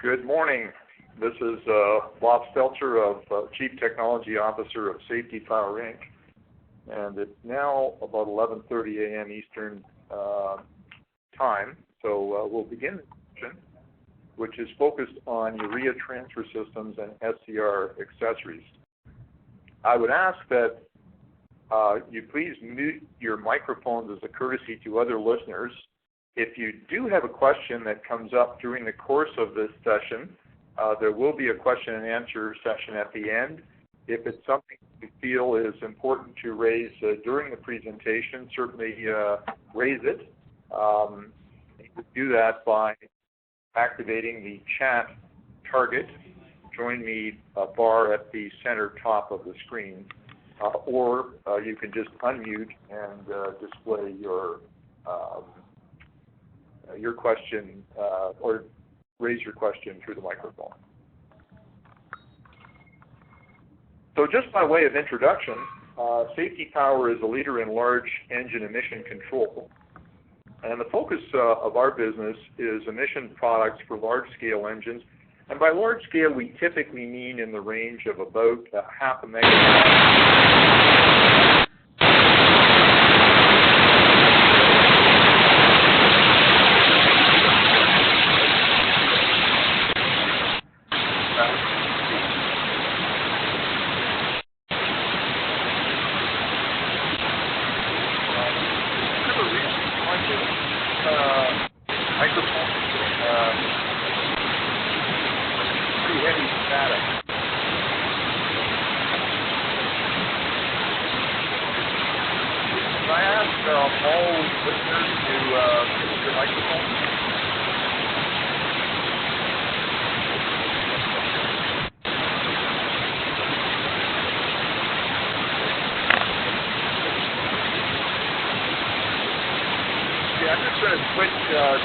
Good morning. This is Bob Stelter, Chief Technology Officer of Safety Power Inc. And it's now about 11:30 a.m. Eastern time. So we'll begin the session, which is focused on urea transfer systems and SCR accessories. I would ask that you please mute your microphones as a courtesy to other listeners. If you do have a question that comes up during the course of this session, there will be a question and answer session at the end. If it's something you feel is important to raise during the presentation, certainly raise it. You can do that by activating the chat target, join me bar at the center top of the screen, or you can just unmute and display your question or raise your question through the microphone. So just by way of introduction, Safety Power is a leader in large engine emission control. And the focus of our business is emission products for large-scale engines. And by large scale, we typically mean in the range of about half a megawatt.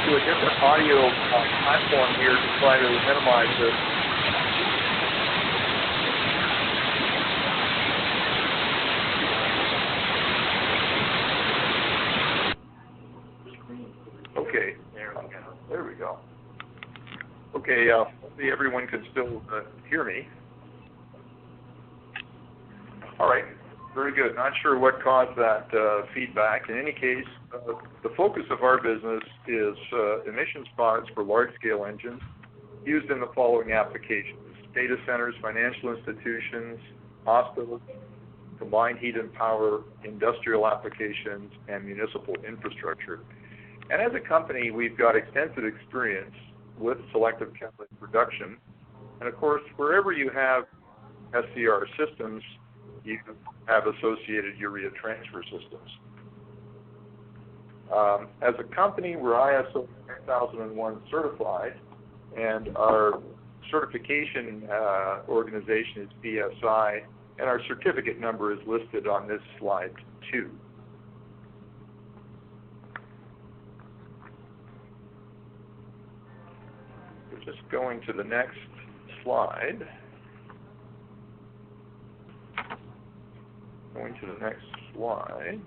To a different audio platform here to try to minimize this. Okay, there we go. Okay, hopefully everyone can still hear me. All right, very good. Not sure what caused that feedback. In any case, the focus of our business is emissions products for large-scale engines used in the following applications: data centers, financial institutions, hospitals, combined heat and power, industrial applications, and municipal infrastructure. And as a company, we've got extensive experience with selective catalytic reduction. And of course, wherever you have SCR systems, you have associated urea transfer systems. As a company, we're ISO 9001 certified, and our certification organization is BSI, and our certificate number is listed on this slide too. We're just going to the next slide. Going to the next slide.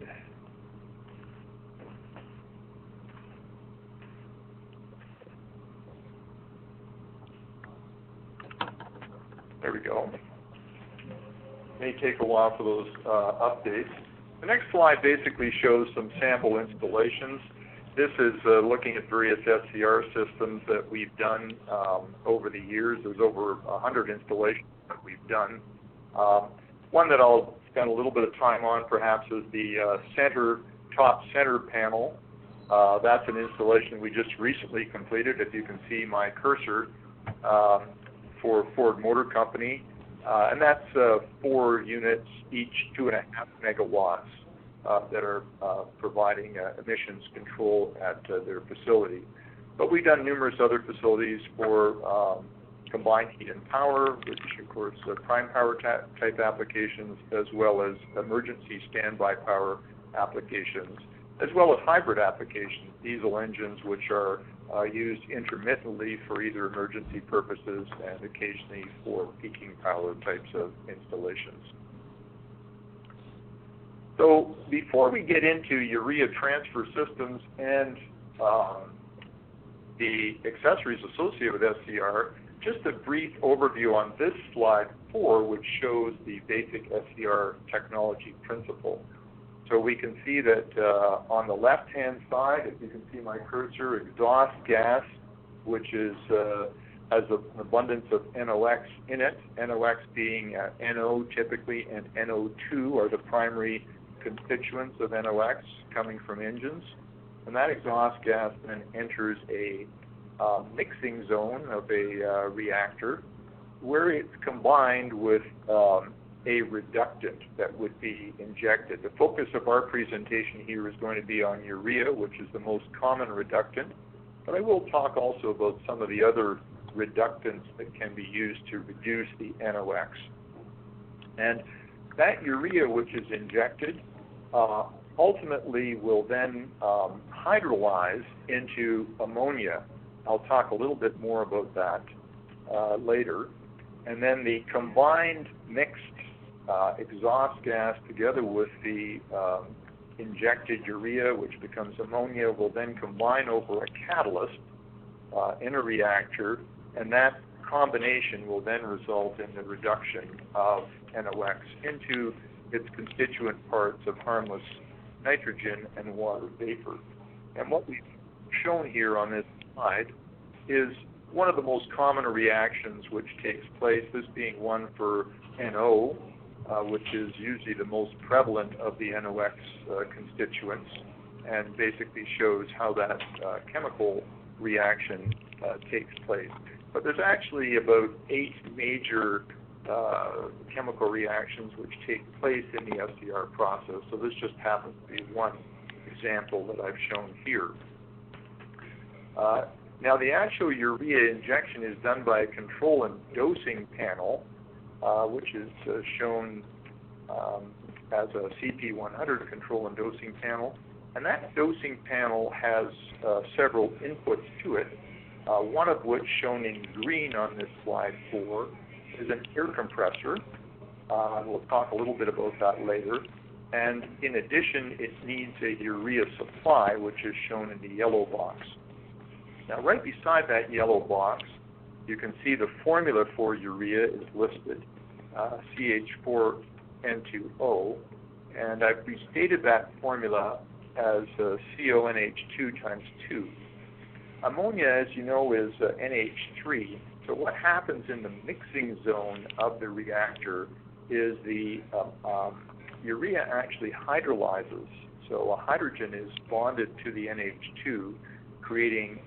There we go. May take a while for those updates. The next slide basically shows some sample installations. This is looking at various SCR systems that we've done over the years. There's over 100 installations that we've done. One that I'll spend a little bit of time on perhaps is the top center panel. That's an installation we just recently completed, if you can see my cursor, for Ford Motor Company. And that's 4 units, each 2.5 megawatts, that are providing emissions control at their facility. But we've done numerous other facilities for combined heat and power, which of course are prime power type applications, as well as emergency standby power applications, as well as hybrid applications, diesel engines, which are used intermittently for either emergency purposes and occasionally for peaking power types of installations. So before we get into urea transfer systems and the accessories associated with SCR, just a brief overview on this slide 4, which shows the basic SCR technology principle. So we can see that on the left-hand side, if you can see my cursor, exhaust gas, which is has an abundance of NOx in it, NOx being NO typically, and NO2 are the primary constituents of NOx coming from engines. And that exhaust gas then enters a mixing zone of a reactor where it's combined with a reductant that would be injected. The focus of our presentation here is going to be on urea, which is the most common reductant, but I will talk also about some of the other reductants that can be used to reduce the NOx. And that urea which is injected ultimately will then hydrolyze into ammonia. I'll talk a little bit more about that later. And then the combined mixed exhaust gas together with the injected urea, which becomes ammonia, will then combine over a catalyst in a reactor, and that combination will then result in the reduction of NOx into its constituent parts of harmless nitrogen and water vapor. And what we've shown here on this slide is one of the most common reactions which takes place, this being one for NO, which is usually the most prevalent of the NOx constituents, and basically shows how that chemical reaction takes place. But there's actually about 8 major chemical reactions which take place in the SCR process, so this just happens to be one example that I've shown here. Now, the actual urea injection is done by a control and dosing panel, which is shown as a CP100 control and dosing panel. And that dosing panel has several inputs to it, one of which, shown in green on this slide 4, is an air compressor. We'll talk a little bit about that later. And in addition, it needs a urea supply, which is shown in the yellow box. Now, right beside that yellow box, you can see the formula for urea is listed, CH4N2O, and I've restated that formula as CONH2 times 2. Ammonia, as you know, is NH3, so what happens in the mixing zone of the reactor is the urea actually hydrolyzes, so a hydrogen is bonded to the NH2, creating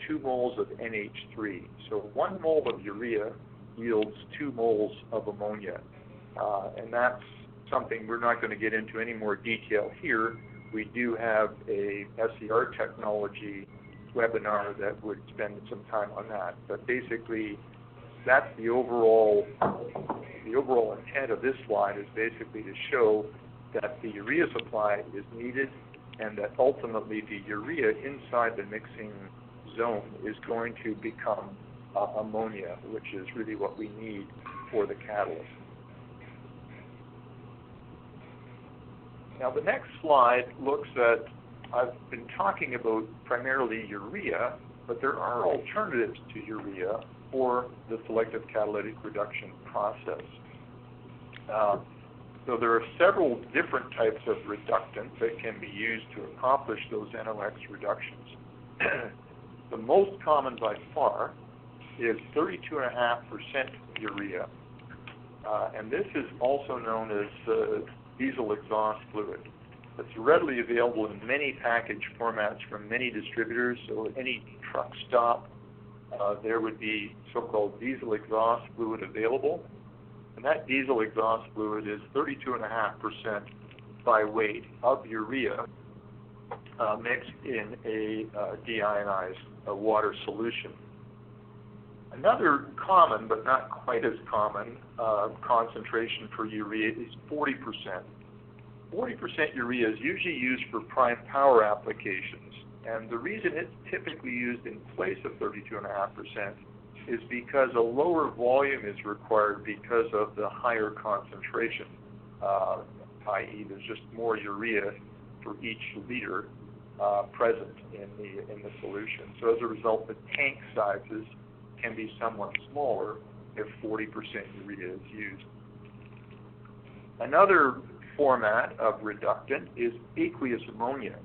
2 moles of NH3. So 1 mole of urea yields 2 moles of ammonia. And that's something we're not going to get into any more detail here. We do have a SCR technology webinar that would spend some time on that. But basically, that's the overall intent of this slide, is basically to show that the urea supply is needed, and that ultimately the urea inside the mixing zone is going to become ammonia, which is really what we need for the catalyst. Now, the next slide looks at, I've been talking about primarily urea, but there are alternatives to urea for the selective catalytic reduction process. So there are several different types of reductants that can be used to accomplish those NOx reductions. The most common by far is 32.5% urea, and this is also known as diesel exhaust fluid. It's readily available in many package formats from many distributors, so at any truck stop there would be so-called diesel exhaust fluid available. And that diesel exhaust fluid is 32.5% by weight of urea mixed in a deionized water solution. Another common, but not quite as common, concentration for urea is 40%. 40% urea is usually used for prime power applications, and the reason it's typically used in place of 32.5% is because a lower volume is required because of the higher concentration, i.e. there's just more urea for each liter present in the solution. So as a result, the tank sizes can be somewhat smaller if 40% urea is used. Another format of reductant is aqueous ammonia.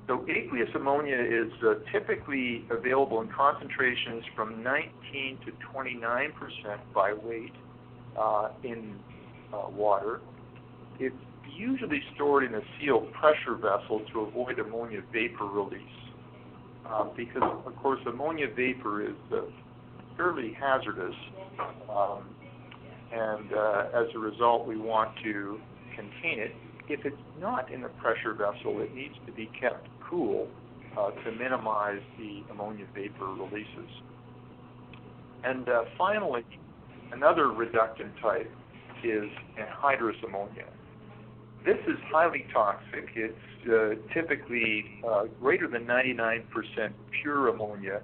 So aqueous ammonia is typically available in concentrations from 19 to 29% by weight in water. It's usually stored in a sealed pressure vessel to avoid ammonia vapor release because, of course, ammonia vapor is fairly hazardous, and as a result, we want to contain it. If it's not in a pressure vessel, it needs to be kept cool to minimize the ammonia vapor releases. And finally, another reductant type is anhydrous ammonia. This is highly toxic. It's typically greater than 99% pure ammonia,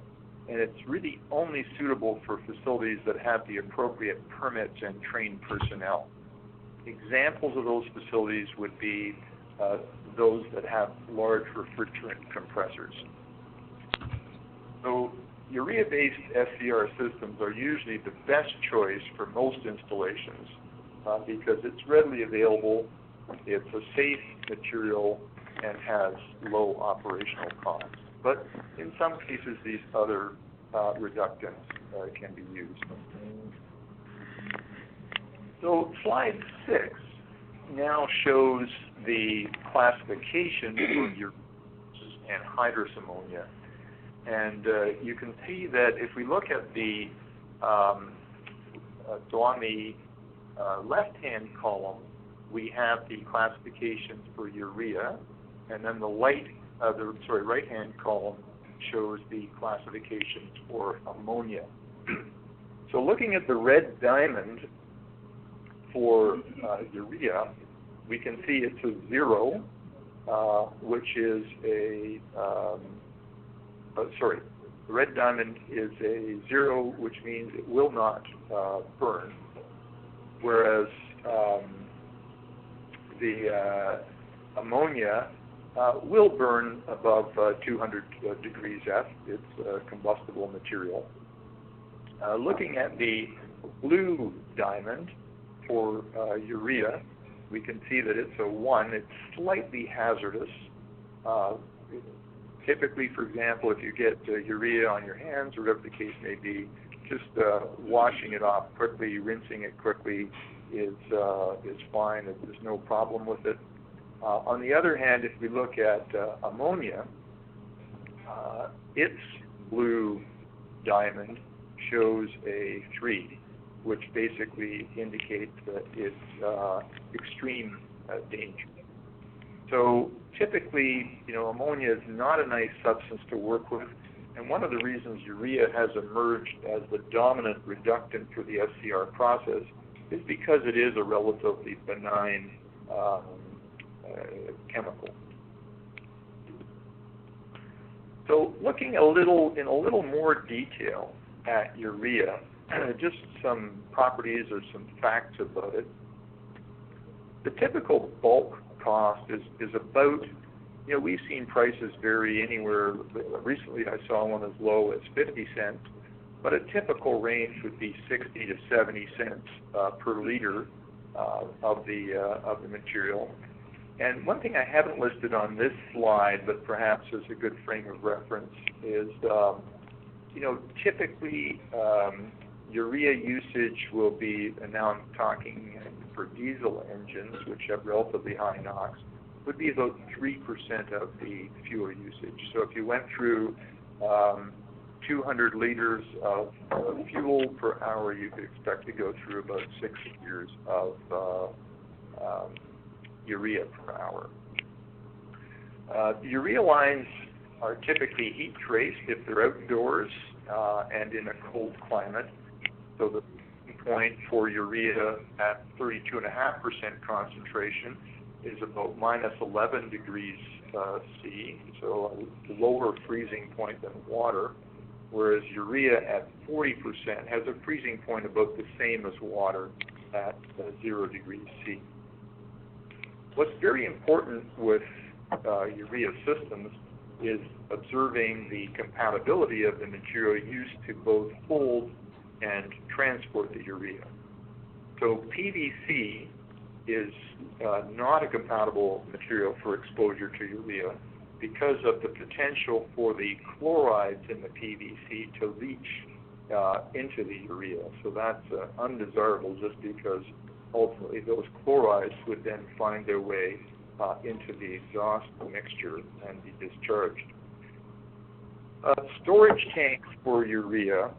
and it's really only suitable for facilities that have the appropriate permits and trained personnel. Examples of those facilities would be those that have large refrigerant compressors. So urea-based SCR systems are usually the best choice for most installations because it's readily available, it's a safe material, and has low operational costs. But in some cases, these other reductants can be used. So slide 6 now shows the classification for urea and anhydrous ammonia. And you can see that if we look at the, so on the left-hand column, we have the classifications for urea, and then the right-hand column shows the classifications for ammonia. So looking at the red diamond for urea, we can see it's a 0, which is a, the red diamond is a 0, which means it will not burn, whereas the ammonia will burn above 200 degrees F. It's a combustible material. Looking at the blue diamond for urea, we can see that it's a 1. It's slightly hazardous. Typically, for example, if you get urea on your hands, or whatever the case may be, just washing it off quickly, rinsing it quickly is fine. There's no problem with it. On the other hand, if we look at ammonia, its blue diamond shows a 3, which basically indicates that it's extreme danger. So typically, ammonia is not a nice substance to work with, and one of the reasons urea has emerged as the dominant reductant for the SCR process is because it is a relatively benign chemical. So looking in a little more detail at urea, just some properties or some facts about it. The typical bulk cost is about, we've seen prices vary anywhere. Recently I saw one as low as 50 cents, but a typical range would be 60 to 70 cents per liter of the material. And one thing I haven't listed on this slide, but perhaps as a good frame of reference, is typically urea usage will be, and now I'm talking for diesel engines, which have relatively high NOx, would be about 3% of the fuel usage. So if you went through 200 liters of fuel per hour, you could expect to go through about 6 liters of urea per hour. Urea lines are typically heat traced if they're outdoors and in a cold climate. So the point for urea at 32.5% concentration is about minus 11 degrees C, so a lower freezing point than water, whereas urea at 40% has a freezing point about the same as water at 0 degrees C. What's very important with urea systems is observing the compatibility of the material used to both hold and transport the urea. So PVC is not a compatible material for exposure to urea because of the potential for the chlorides in the PVC to leach into the urea. So that's undesirable just because ultimately those chlorides would then find their way into the exhaust mixture and be discharged. Storage tanks for urea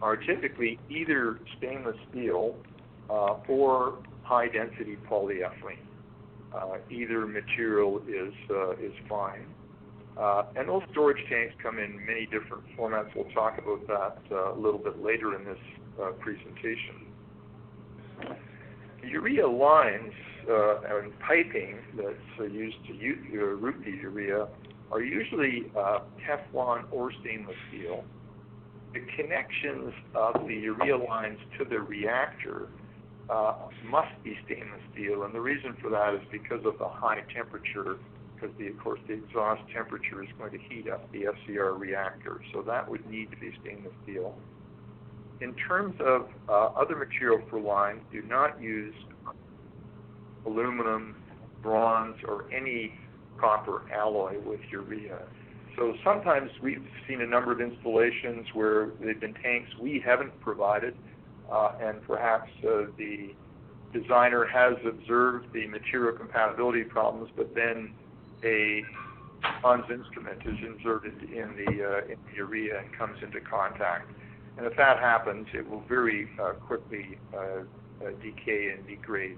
are typically either stainless steel or high-density polyethylene. Either material is fine. And those storage tanks come in many different formats. We'll talk about that a little bit later in this presentation. Urea lines and piping that's used to route the urea are usually Teflon or stainless steel. The connections of the urea lines to the reactor must be stainless steel, and the reason for that is because of the high temperature, because of course the exhaust temperature is going to heat up the SCR reactor, so that would need to be stainless steel. In terms of other material for lines, do not use aluminum, bronze, or any copper alloy with urea. So sometimes we've seen a number of installations where they've been tanks we haven't provided, and perhaps the designer has observed the material compatibility problems, but then a Hans instrument is inserted in the urea and comes into contact. And if that happens, it will very quickly decay and degrade.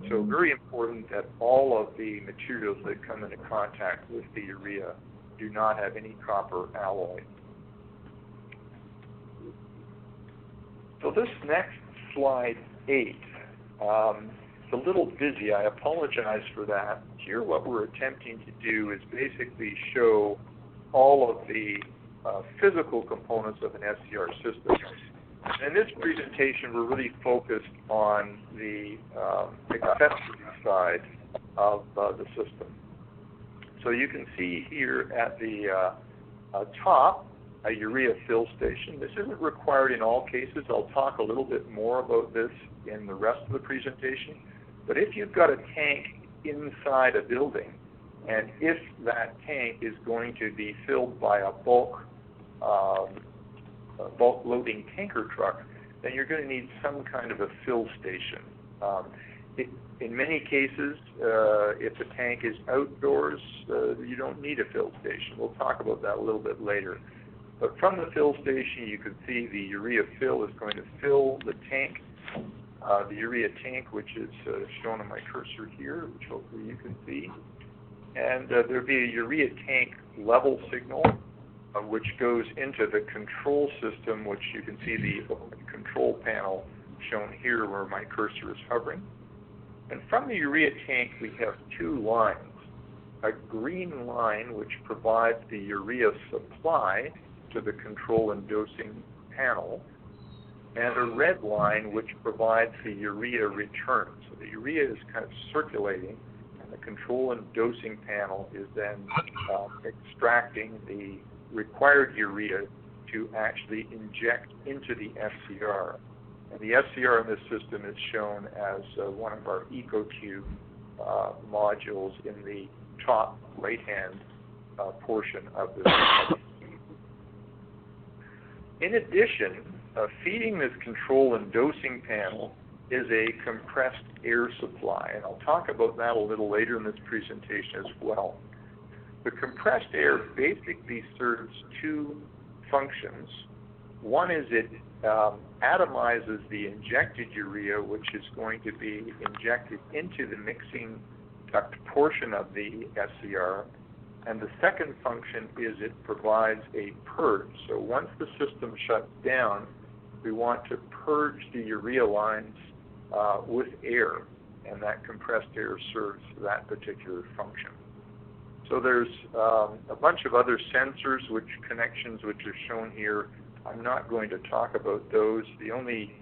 So very important that all of the materials that come into contact with the urea do not have any copper alloy. So this next slide 8, it's a little busy. I apologize for that. Here what we're attempting to do is basically show all of the physical components of an SCR system. In this presentation, we're really focused on the accessory side of the system. So you can see here at the top, a Urea Fil Station. This isn't required in all cases. I'll talk a little bit more about this in the rest of the presentation. But if you've got a tank inside a building, and if that tank is going to be filled by a bulk loading tanker truck, then you're going to need some kind of a fill station. In many cases, if the tank is outdoors, you don't need a fill station. We'll talk about that a little bit later. But from the fill station, you can see the urea fill is going to fill the tank, the urea tank, which is shown on my cursor here, which hopefully you can see. And there'll be a urea tank level signal, which goes into the control system, which you can see the control panel shown here where my cursor is hovering. And from the urea tank, we have two lines. A green line, which provides the urea supply to the control and dosing panel, and a red line, which provides the urea return. So the urea is kind of circulating, and the control and dosing panel is then extracting the required urea to actually inject into the SCR. And the SCR in this system is shown as one of our EcoTube modules in the top right-hand portion of this. In addition, feeding this control and dosing panel is a compressed air supply, and I'll talk about that a little later in this presentation as well. The compressed air basically serves two functions. One is it atomizes the injected urea, which is going to be injected into the mixing duct portion of the SCR. And the second function is it provides a purge. So once the system shuts down, we want to purge the urea lines with air, and that compressed air serves that particular function. So there's a bunch of other sensors, connections which are shown here. I'm not going to talk about those. The only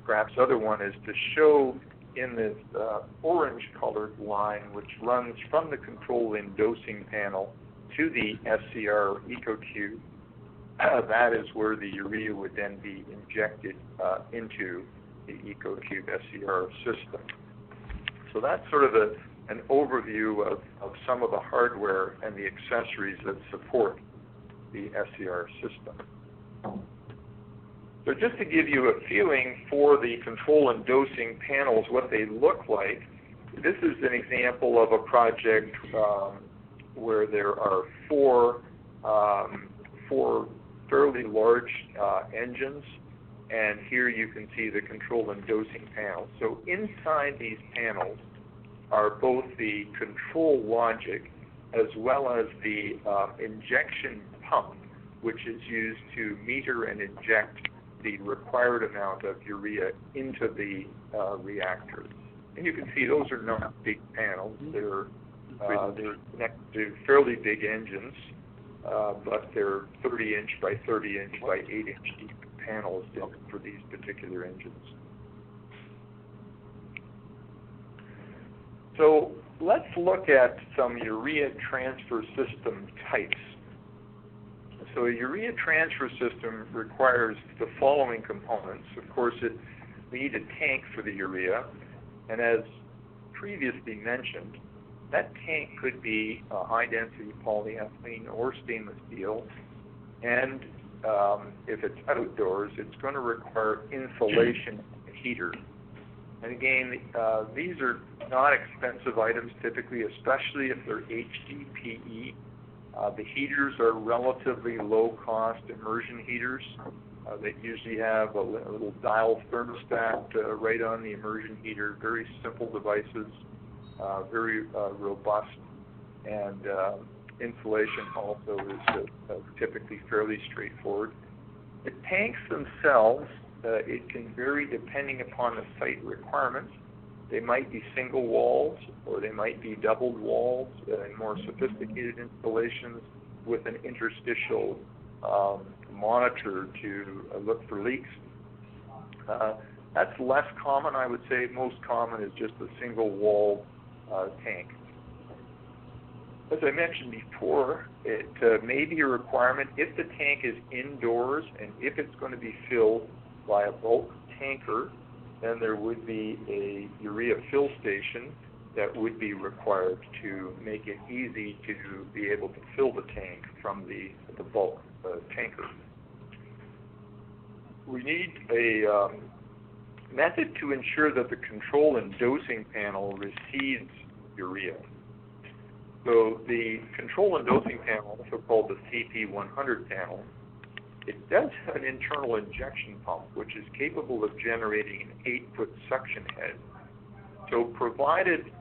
perhaps other one is to show in this orange colored line, which runs from the control and dosing panel to the SCR EcoCube, that is where the urea would then be injected into the EcoCube SCR system. So that's sort of an overview of some of the hardware and the accessories that support the SCR system. So just to give you a feeling for the control and dosing panels, what they look like, this is an example of a project where there are four fairly large engines, and here you can see the control and dosing panels. So inside these panels are both the control logic as well as the injection pump, which is used to meter and inject the required amount of urea into the reactors. And you can see those are not big panels. They're connected to fairly big engines, but they're 30-inch by 30-inch by 8-inch deep panels built for these particular engines. So let's look at some urea transfer system types. So a urea transfer system requires the following components. Of course, we need a tank for the urea, and as previously mentioned, that tank could be a high-density polyethylene or stainless steel, and if it's outdoors, it's going to require insulation and a heater. And again, these are not expensive items typically, especially if they're HDPE. The heaters are relatively low-cost immersion heaters that usually have a little dial thermostat right on the immersion heater. Very simple devices, very robust, and insulation also is typically fairly straightforward. The tanks themselves, it can vary depending upon the site requirements. They might be single walls, or they might be doubled walls in more sophisticated installations with an interstitial monitor to look for leaks. That's less common, I would say. Most common is just a single wall tank. As I mentioned before, it may be a requirement if the tank is indoors and if it's going to be filled by a bulk tanker, then there would be a Urea Fil Station that would be required to make it easy to be able to fill the tank from the bulk tanker. We need a method to ensure that the control and dosing panel receives urea. So the control and dosing panel, also called the CP100 panel, it does have an internal injection pump, which is capable of generating an 8-foot suction head. So provided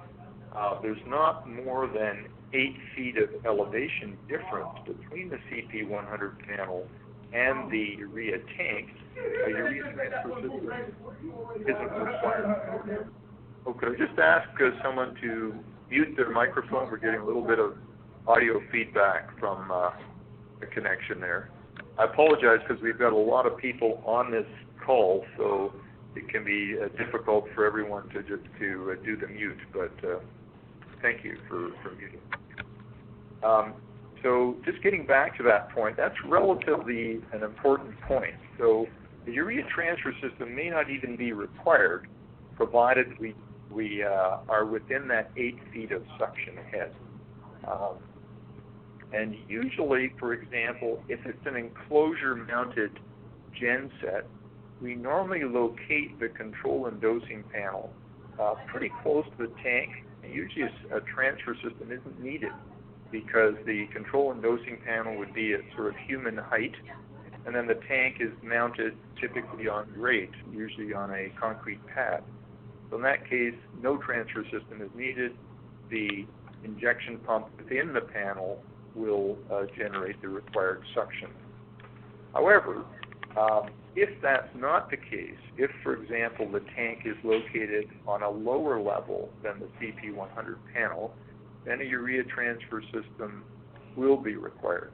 there's not more than 8 feet of elevation difference between the CP100 panel and the urea tank, a urea transfer system isn't required. Okay, just ask someone to mute their microphone. We're getting a little bit of audio feedback from the connection there. I apologize because we've got a lot of people on this call, so it can be difficult for everyone to just do the mute, but thank you for muting. So just getting back to that point, that's relatively an important point. So the urea transfer system may not even be required, provided we are within that 8 feet of suction head. And usually, for example, if it's an enclosure-mounted genset, we normally locate the control and dosing panel pretty close to the tank. And usually a transfer system isn't needed because the control and dosing panel would be at sort of human height, and then the tank is mounted typically on grate, usually on a concrete pad. So in that case, no transfer system is needed. The injection pump within the panel will generate the required suction. However, if that's not the case, if, for example, the tank is located on a lower level than the CP100 panel, then a urea transfer system will be required.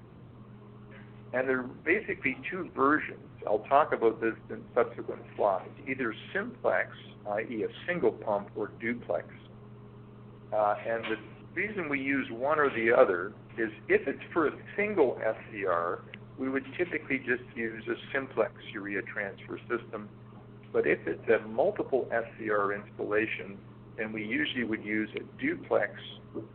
And there are basically two versions. I'll talk about this in subsequent slides, either simplex, i.e. a single pump, or duplex. And the reason we use one or the other is if it's for a single SCR, we would typically just use a simplex urea transfer system. But if it's a multiple SCR installation, then we usually would use a duplex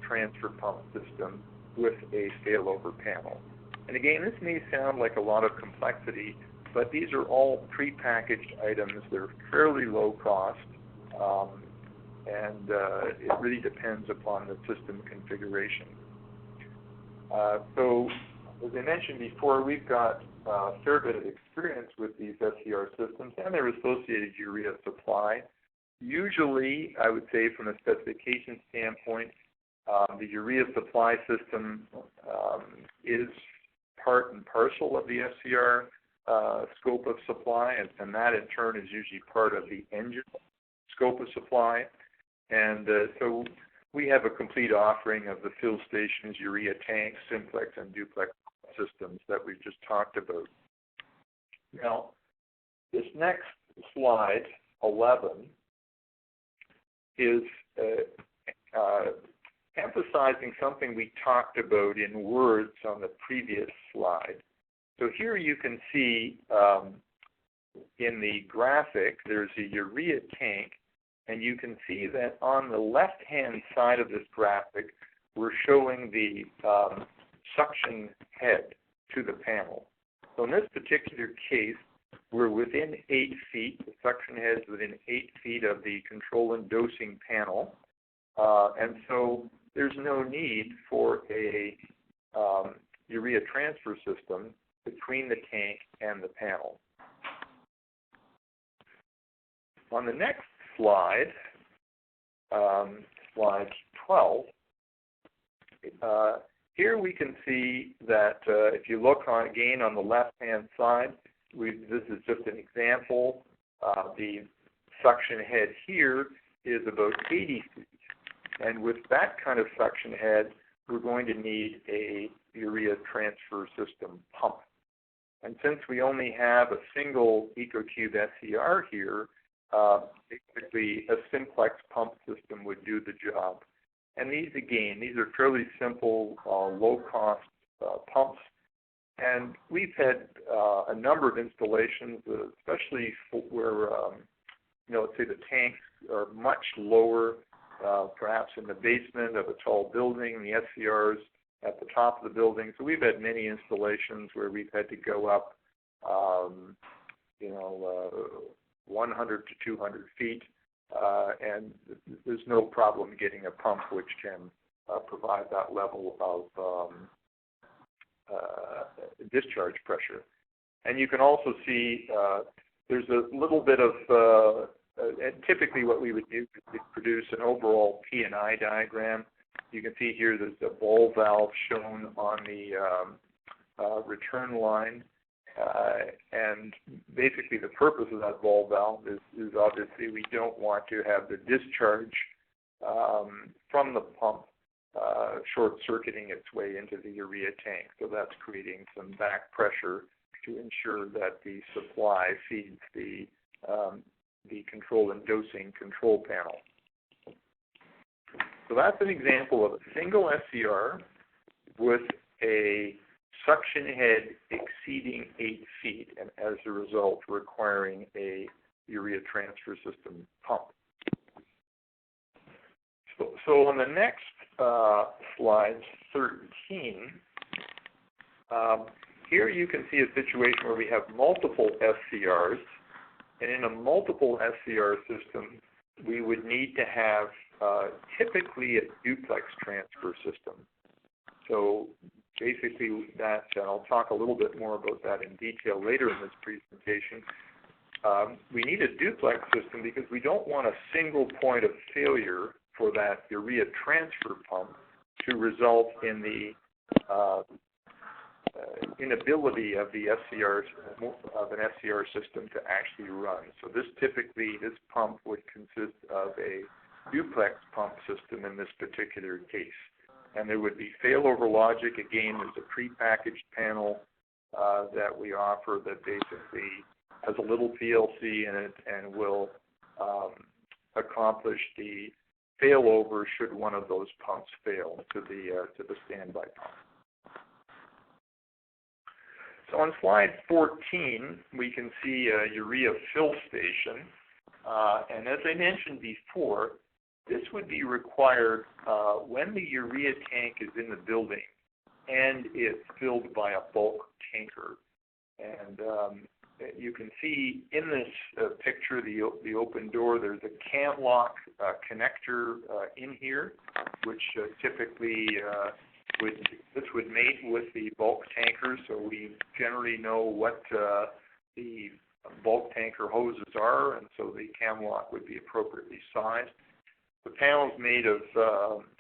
transfer pump system with a failover panel. And again, this may sound like a lot of complexity, but these are all prepackaged items. They're fairly low cost, and it really depends upon the system configuration. So, as I mentioned before, we've got a fair bit of experience with these SCR systems and their associated urea supply. Usually, I would say from a specification standpoint, the urea supply system is part and parcel of the SCR scope of supply, and that in turn is usually part of the engine scope of supply. And so we have a complete offering of the fill stations, urea tanks, simplex and duplex systems that we've just talked about. Now, this next slide, 11, is emphasizing something we talked about in words on the previous slide. So here you can see in the graphic, there's a urea tank, and you can see that on the left-hand side of this graphic, we're showing the suction head to the panel. So in this particular case, we're within 8 feet, the suction head is within 8 feet of the control and dosing panel, and so there's no need for a urea transfer system between the tank and the panel. On the next slide, slide 12, here we can see that if you look again on the left-hand side, this is just an example. The suction head here is about 80 feet. And with that kind of suction head, we're going to need a urea transfer system pump. And since we only have a single EcoCube SCR here, basically a simplex pump system would do the job. And these, again, these are fairly simple, low-cost pumps. And we've had a number of installations, especially where, let's say the tanks are much lower, perhaps in the basement of a tall building, the SCRs at the top of the building. So we've had many installations where we've had to go up, 100 to 200 feet, and there's no problem getting a pump which can provide that level of discharge pressure. And you can also see there's a little bit of, and typically what we would do is produce an overall P&I diagram. You can see here there's a ball valve shown on the return line. And basically the purpose of that ball valve is obviously we don't want to have the discharge from the pump short-circuiting its way into the urea tank. So that's creating some back pressure to ensure that the supply feeds the control and dosing control panel. So that's an example of a single SCR with a suction head exceeding 8 feet, and as a result requiring a urea transfer system pump. So on the next slide, 13, here you can see a situation where we have multiple SCRs, and in a multiple SCR system, we would need to have typically a duplex transfer system. So basically that, and I'll talk a little bit more about that in detail later in this presentation, we need a duplex system because we don't want a single point of failure for that urea transfer pump to result in the inability of the SCRs, of an SCR system to actually run. So this pump would consist of a duplex pump system in this particular case. And there would be failover logic. Again, there's a prepackaged panel that we offer that basically has a little PLC in it and will accomplish the failover should one of those pumps fail to the standby pump. So on slide 14, we can see a Urea Fil Station. And as I mentioned before, this would be required when the urea tank is in the building and it's filled by a bulk tanker. And you can see in this picture, the open door, there's a cam lock connector in here, which typically this would mate with the bulk tanker, so we generally know what the bulk tanker hoses are, and so the cam lock would be appropriately sized. The panel is made of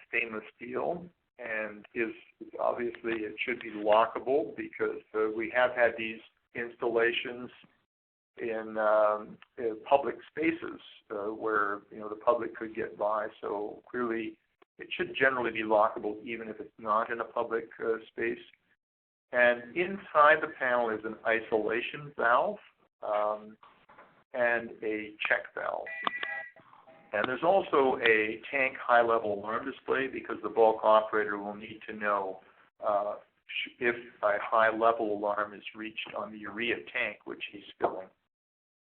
stainless steel, and is obviously it should be lockable because we have had these installations in public spaces where the public could get by. So clearly, it should generally be lockable even if it's not in a public space. And inside the panel is an isolation valve and a check valve. And there's also a tank high-level alarm display because the bulk operator will need to know if a high-level alarm is reached on the urea tank, which he's filling.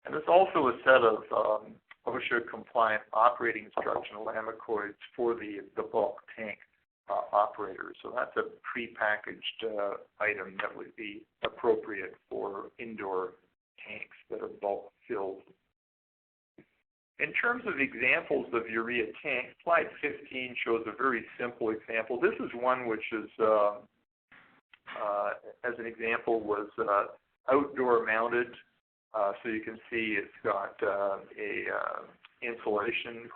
And there's also a set of OSHA-compliant operating instructional anechoids for the bulk tank operator. So that's a prepackaged item that would be appropriate for indoor tanks that are bulk filled. In terms of examples of urea tanks, slide 15 shows a very simple example. This is one which is, as an example, was outdoor mounted. So you can see it's got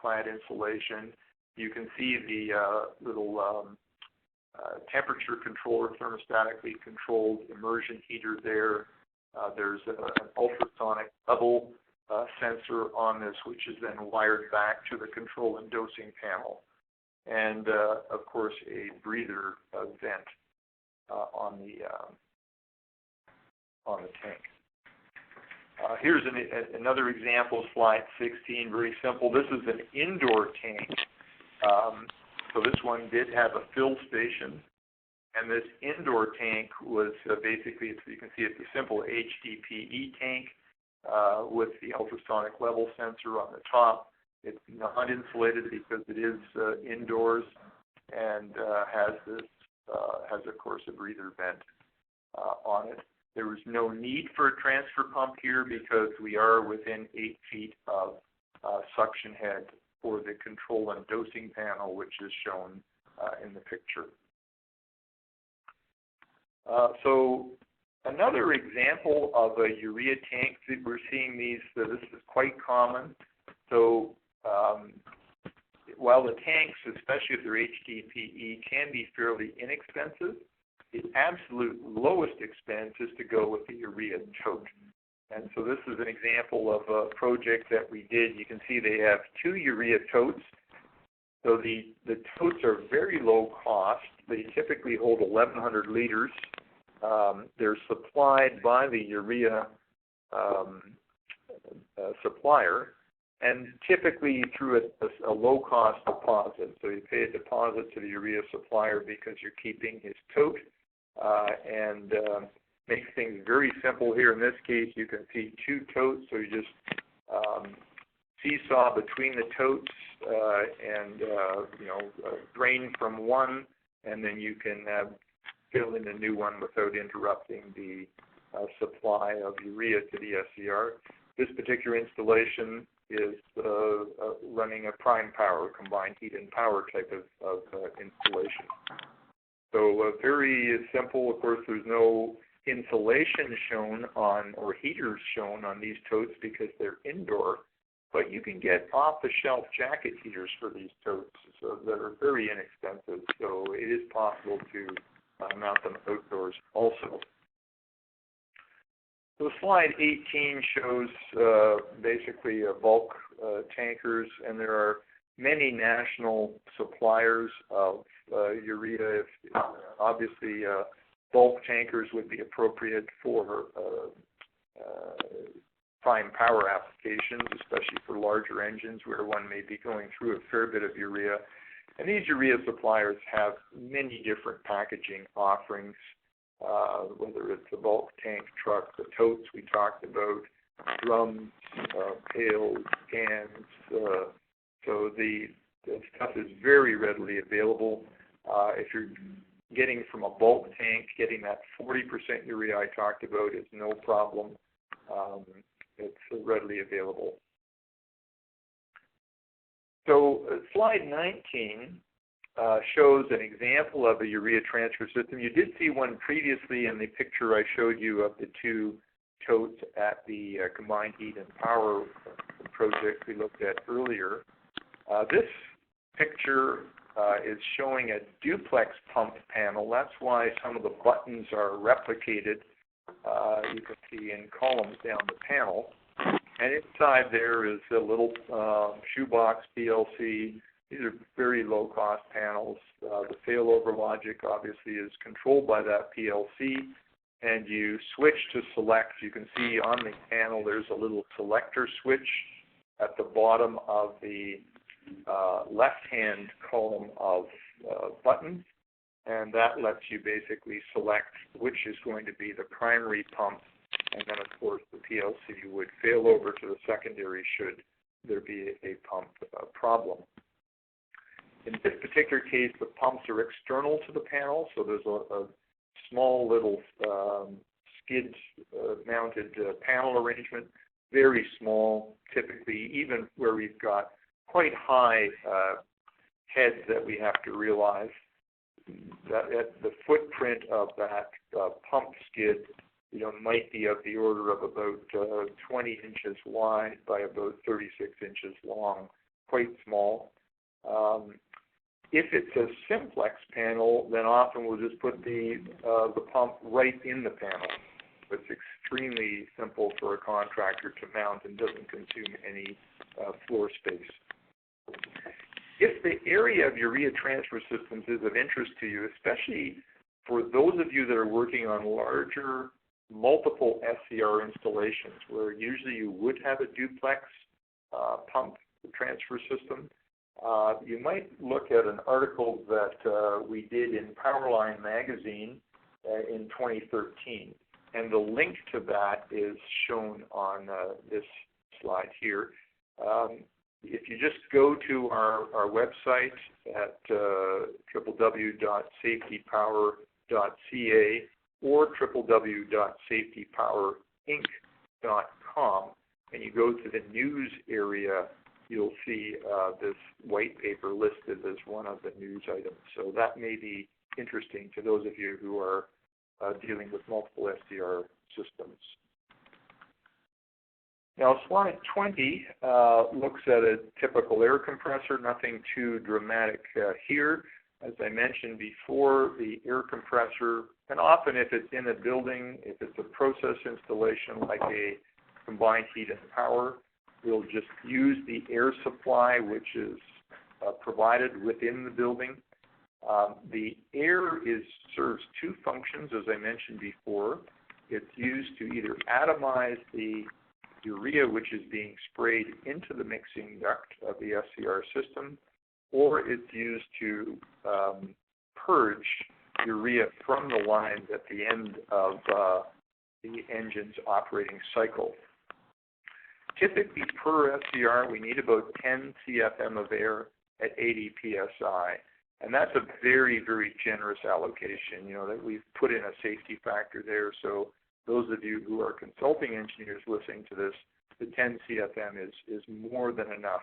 clad insulation. You can see the little temperature controller, thermostatically controlled immersion heater there. There's an ultrasonic level sensor on this, which is then wired back to the control and dosing panel. And, of course, a breather vent on the tank. Here's another example, slide 16, very simple. This is an indoor tank. So this one did have a fill station. And this indoor tank was basically, you can see it's a simple HDPE tank with the ultrasonic level sensor on the top. It's not insulated because it is indoors and has, of course, a breather vent on it. There was no need for a transfer pump here because we are within 8 feet of suction head for the control and dosing panel, which is shown in the picture. So another example of a urea tank, we're seeing these, this is quite common. So while the tanks, especially if they're HDPE, can be fairly inexpensive, the absolute lowest expense is to go with the urea tote. And so this is an example of a project that we did. You can see they have 2 urea totes. So the totes are very low cost. They typically hold 1,100 liters. They're supplied by the urea supplier, and typically through a low-cost deposit. So you pay a deposit to the urea supplier because you're keeping his tote, and makes things very simple here. In this case, you can see 2 totes, so you just seesaw between the totes and drain from one, and then you can fill in a new one without interrupting the supply of urea to the SCR. This particular installation is running a prime power, combined heat and power type of installation. So very simple. Of course, there's no insulation shown on, or heaters shown on these totes because they're indoor, but you can get off-the-shelf jacket heaters for these totes that are very inexpensive. So it is possible to mount them outdoors also. So slide 18 shows basically bulk tankers, and there are many national suppliers of urea. Obviously, bulk tankers would be appropriate for prime power applications, especially for larger engines where one may be going through a fair bit of urea. And these urea suppliers have many different packaging offerings, whether it's the bulk tank truck, the totes we talked about, drums, pails, cans. So the stuff is very readily available. If you're getting from a bulk tank, getting that 40% urea I talked about is no problem. It's readily available. So slide 19 shows an example of a urea transfer system. You did see one previously in the picture I showed you of the two totes at the combined heat and power project we looked at earlier. This picture is showing a duplex pump panel. That's why some of the buttons are replicated. You can see in columns down the panel. And inside there is a little shoebox PLC. These are very low-cost panels. The failover logic obviously is controlled by that PLC. And you switch to select. You can see on the panel there's a little selector switch at the bottom of the left-hand column of buttons. And that lets you basically select which is going to be the primary pump. And then, of course, the PLC would fail over to the secondary should there be a pump problem. In this particular case, the pumps are external to the panel, so there's a small little skid-mounted panel arrangement, very small, typically, even where we've got quite high heads that we have to realize. That the footprint of that pump skid might be of the order of about 20 inches wide by about 36 inches long, quite small. If it's a simplex panel, then often we'll just put the pump right in the panel. It's extremely simple for a contractor to mount and doesn't consume any floor space. If the area of urea transfer systems is of interest to you, especially for those of you that are working on larger multiple SCR installations where usually you would have a duplex pump transfer system, you might look at an article that we did in Powerline magazine in 2013. And the link to that is shown on this slide here. If you just go to our website at www.safetypower.ca or www.safetypowerinc.com, and you go to the news area, you'll see this white paper listed as one of the news items. So that may be interesting to those of you who are dealing with multiple SCR systems. Now, slide 20 looks at a typical air compressor, nothing too dramatic here. As I mentioned before, the air compressor, and often if it's in a building, if it's a process installation like a combined heat and power, we'll just use the air supply which is provided within the building. The air serves two functions, as I mentioned before. It's used to either atomize the urea which is being sprayed into the mixing duct of the SCR system, or it's used to purge urea from the lines at the end of the engine's operating cycle. Typically per SCR we need about 10 CFM of air at 80 PSI. And that's a very, very generous allocation, that we've put in a safety factor there. So those of you who are consulting engineers listening to this, the 10 CFM is more than enough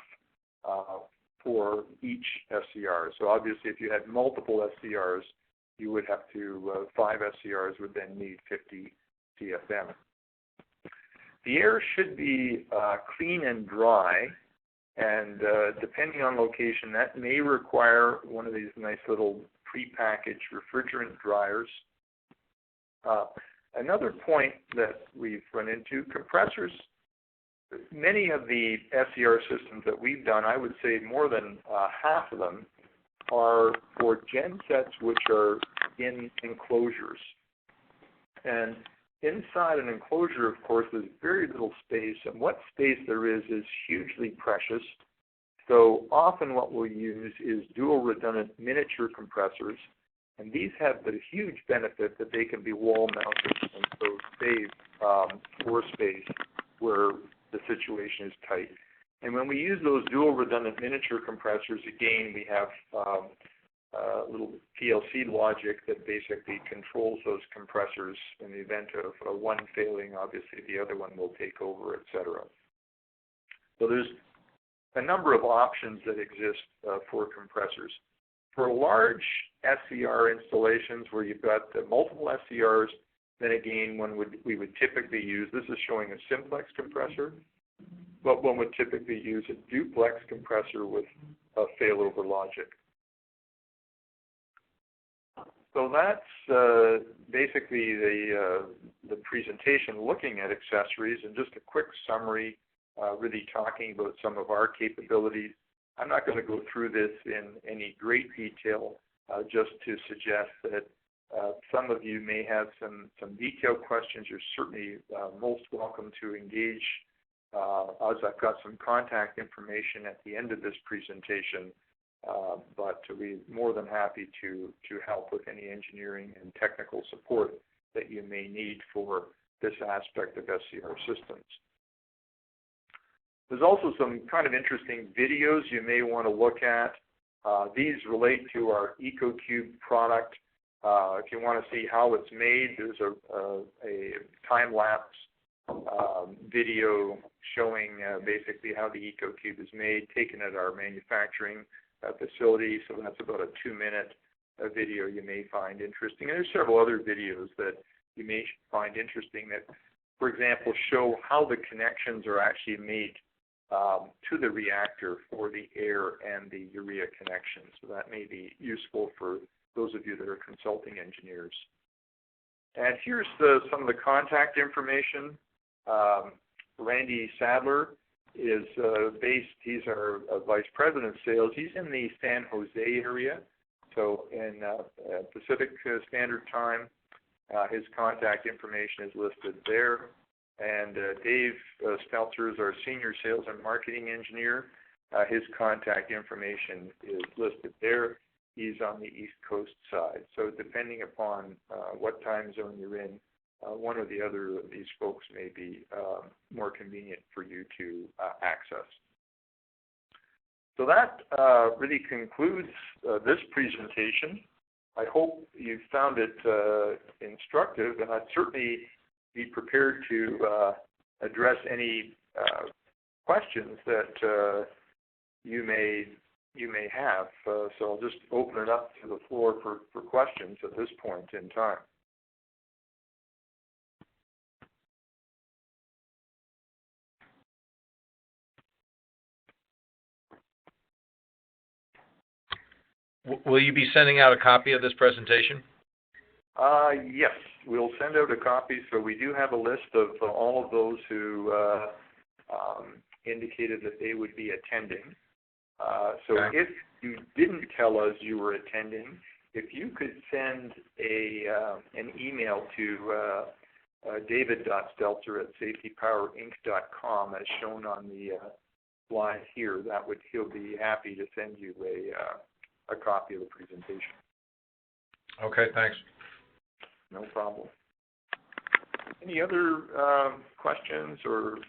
for each SCR. So obviously if you had multiple SCRs, you would have to, 5 SCRs would then need 50 CFM. The air should be clean and dry. And depending on location, that may require one of these nice little pre-packaged refrigerant dryers. Another point that we've run into, compressors, many of the SCR systems that we've done, I would say more than half of them, are for gen sets which are in enclosures. And inside an enclosure, of course, there's very little space, and what space there is hugely precious. So often what we'll use is dual redundant miniature compressors, and these have the huge benefit that they can be wall mounted and so save floor space where the situation is tight. And when we use those dual redundant miniature compressors, again, we have little PLC logic that basically controls those compressors in the event of one failing. Obviously, the other one will take over, etc. So there's a number of options that exist for compressors. For large SCR installations where you've got multiple SCRs, then again, we would typically use, this is showing a simplex compressor, but one would typically use a duplex compressor with a failover logic. So that's basically the presentation looking at accessories, and just a quick summary, really talking about some of our capabilities. I'm not going to go through this in any great detail, just to suggest that some of you may have some detailed questions. You're certainly most welcome to engage. As I've got some contact information at the end of this presentation, but we're more than happy to help with any engineering and technical support that you may need for this aspect of SCR systems. There's also some kind of interesting videos you may want to look at. These relate to our EcoCube product. If you want to see how it's made, there's a time-lapse video showing basically how the EcoCube is made, taken at our manufacturing facility. So that's about a 2-minute video you may find interesting. And there's several other videos that you may find interesting that, for example, show how the connections are actually made to the reactor for the air and the urea connections. So that may be useful for those of you that are consulting engineers. And here's some of the contact information. Randy Sadler is based, he's our Vice President of Sales. He's in the San Jose area, so in Pacific Standard Time. His contact information is listed there. And Dave Stelter is our Senior Sales and Marketing Engineer. His contact information is listed there. He's on the East Coast side. So depending upon what time zone you're in, one or the other of these folks may be more convenient for you to access. So that really concludes this presentation. I hope you found it instructive, and I'd certainly be prepared to address any questions that you may have. So I'll just open it up to the floor for questions at this point in time. Will you be sending out a copy of this presentation? Yes, we'll send out a copy. So we do have a list of all of those who indicated that they would be attending. So okay. If you didn't tell us you were attending, if you could send an email to david.stelter@safetypowerinc.com as shown on the slide here, he'll be happy to send you a copy of the presentation. Okay, thanks. No problem. Any other questions or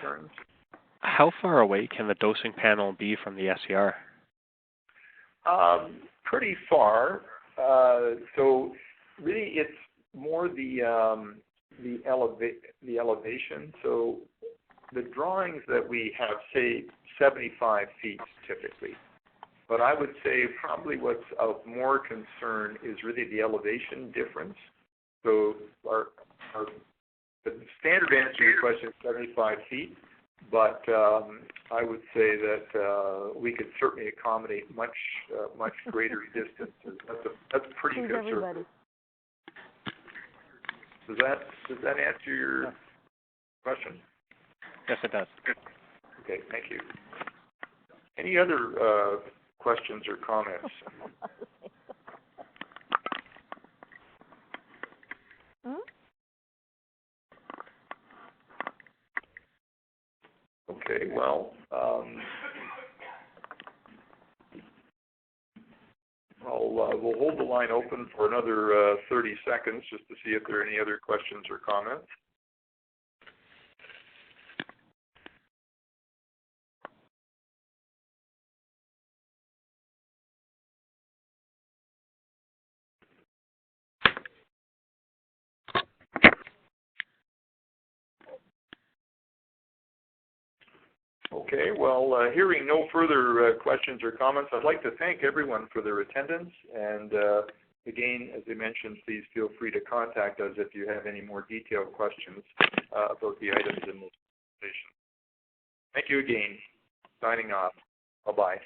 concerns? How far away can the dosing panel be from the SCR? Pretty far. So really, it's more the elevation. So the drawings that we have say 75 feet typically. But I would say probably what's of more concern is really the elevation difference. So the standard answer to your question is 75 feet, but I would say that we could certainly accommodate much greater distances. That's pretty conservative. Does that answer your question? Yes, it does. Okay, thank you. Any other questions or comments? Okay, well, we'll hold the line open for another 30 seconds just to see if there are any other questions or comments. Okay, well, hearing no further questions or comments, I'd like to thank everyone for their attendance. And again, as I mentioned, please feel free to contact us if you have any more detailed questions about the items in this presentation. Thank you again. Signing off. Bye-bye.